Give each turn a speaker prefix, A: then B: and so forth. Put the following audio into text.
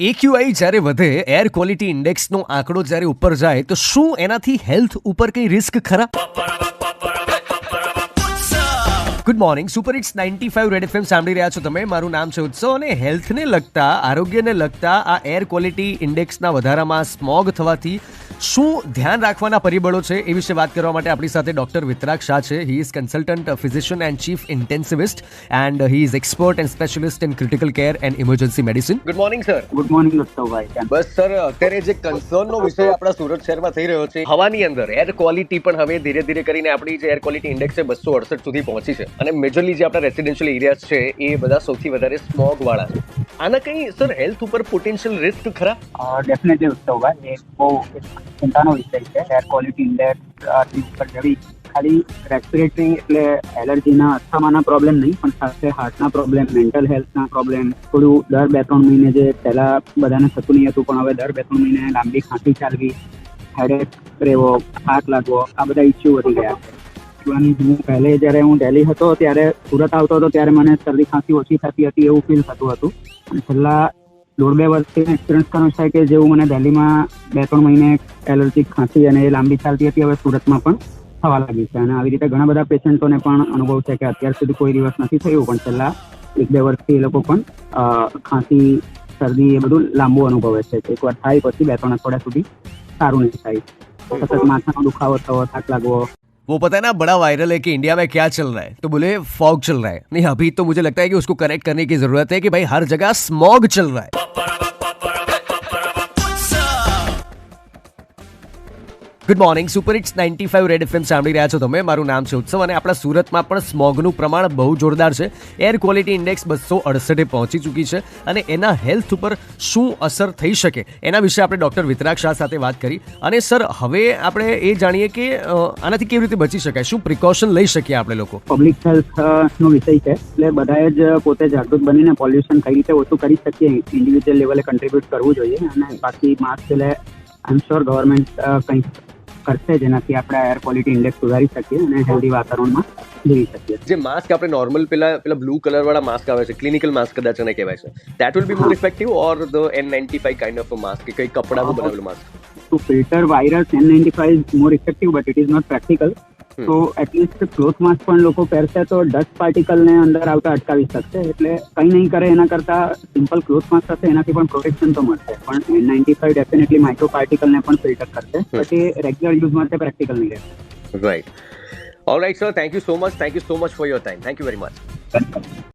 A: AQI જ્યારે વધે, air quality ઇન્ડેક્સનો આંકડો જ્યારે ઉપર જાય, તો શું એનાથી હેલ્થ ઉપર કઈ રિસ્ક ખરા? Good morning, super hits 95 red FM સાંભળી રહ્યા છો તમે. મારું નામ છે ઉત્સવ અને હેલ્થને લગતા, આરોગ્યને લગતા આ એર ક્વોલિટી ઇન્ડેક્સના વધારામાં સ્મોગ થવાથી શું ધ્યાન રાખવાના પરિબળો છે એ વિશે વાત કરવા માટે આપણી સાથે ડોક્ટર વિતરાગ શાહ છે. He is consultant physician and chief intensivist and he is expert and specialist in critical care and emergency medicine. Good morning sir.
B: Good morning Utsavbhai.
A: બસ સર, અત્યારે જે કન્સર્નનો વિષય આપણા સુરત શહેરમાં થઈ રહ્યો છે, હવાની અંદર એર ક્વોલિટી પણ હવે ધીરે ધીરે કરીને આપણી જે એર ક્વોલિટી ઇન્ડેક્સ છે 268 સુધી પહોંચી છે અને મેજરલી જે આપણા રેસિડેન્શિયલ એરિયાઝ છે એ બધા સૌથી વધારે સ્મોગ વાળા છે. આના કઈ સર હેલ્થ ઉપર પોટેન્શિયલ રિસ્ક ખરા?
B: ડેફિનેટલી ઉત્સવભાઈ, એ બહુ ચિંતાનો વિષય છે. એર ક્વોલિટી ઇન્ડેક્સ ઉપર જવી ખાલી રેસ્પિરેટરી એટલે એલર્જીના અસ્થમાના પ્રોબ્લેમ નહીં, પણ સાથે હાર્ટના પ્રોબ્લેમ, મેન્ટલ હેલ્થના પ્રોબ્લેમ, થોડું દર 2-3 મહિને જે પહેલા બધાને થતું નહીં હતું પણ હવે દર 2-3 મહિને લાંબી ખાંસી ચાલવી, હેડેક રહેવો, થાક લાગવો, આ બધા ઇસ્યુ વધી ગયા છે. હું પહેલે જ્યારે હું દિલ્હી હતો ત્યારે સુરત આવતો હતો ત્યારે મને શરદી ખાંસી ઓછી થતી હતી એવું ફીલ થતું હતું. અને છેલ્લા 1.5-2 વર્ષથી એક્સપિરિયન્સ કરવો છે કે જેવું મને દિલ્હીમાં 2-3 મહિને એલર્જી ખાંસી અને એ લાંબી ચાલતી હતી, હવે સુરતમાં પણ થવા લાગી છે. અને આવી રીતે ઘણા બધા પેશન્ટોને પણ અનુભવ છે કે અત્યાર સુધી કોઈ દિવસ નથી થયું, પણ છેલ્લા 1-2 વર્ષથી એ લોકો પણ ખાંસી, શરદી એ બધું લાંબુ અનુભવે છે. એકવાર થાય પછી 2-3 અઠવાડિયા સુધી સારું નહીં થાય. સતત માથાનો દુખાવો થવો, થાક લાગવો.
A: वो पता है ना, बड़ा वायरल है कि इंडिया में क्या चल रहा है, तो बोले फॉग चल रहा है. नहीं, अभी तो मुझे लगता है कि उसको करेक्ट करने की जरूरत है कि भाई हर जगह स्मॉग चल रहा है. Good morning, super hits 95 red FM સાંભળી રહ્યા છો તમે. મારું નામ છે ઉત્સવ અને આપણા સુરતમાં પણ સ્મોગનું પ્રમાણ બહુ જોરદાર છે. એર ક્વોલિટી ઇન્ડેક્સ 268 પહોંચી ચૂકી છે અને એના હેલ્થ ઉપર શું અસર થઈ શકે એના વિશે આપણે ડોક્ટર વિતરાગ શાહ સાથે વાત કરી. અને સર, હવે આપણે એ જાણીએ કે આનાથી કેવી રીતે બચી શકાય, શું પ્રિકોશન લઈ શકીએ આપણે લોકો?
B: પબ્લિક હેલ્થનો વિષય છે એટલે બધાએ જ પોતે જાગૃત બનીને પોલ્યુશન કઈ રીતે ઓછું કરી શકીએ ઇન્ડિવિજ્યુઅલ લેવલે કન્ટ્રીબ્યુટ કરવું જોઈએ. અને બાકી માસ્ક એટલે આઈ એમ શ્યોર ગવર્મેન્ટ કંઈ કરશે જેનાથી આપણે એર ક્વોલિટી ઇન્ડેક્સ સુધારી શકીએ અને હેલ્ધી વાતાવરણમાં જીવી શકીએ.
A: જે માસ્ક આપણે નોર્મલ પેલા બ્લુ કલર વાળા માસ્ક આવે છે, ક્લિનિકલ માસ્ક કદાચ એને કહેવાય છે, that will be more effective or the N95 kind of a mask કે કઈ કપડાનું બનેલું mask?
B: To filter virus, N95 is more effective but it is not practical. તો એટલીસ્ટ ક્લોથ માસ્ક પણ લોકો પહેરશે તો ડસ્ટ પાર્ટિકલને અંદર આવતા અટકાવી શકશે. એટલે કંઈ નહીં કરે એના કરતા સિમ્પલ ક્લોથ માસ્ક હશે એનાથી પણ પ્રોટેક્શન તો મળશે, પણ N95 ડેફિનેટલી માઇક્રો પાર્ટિકલને પણ ફિલ્ટર કરશે, પછી રેગ્યુલર યુઝ માટે પ્રેક્ટિકલ નહીં રહેશે.
A: Right. Alright sir, thank you so much for your time. Thank you very much.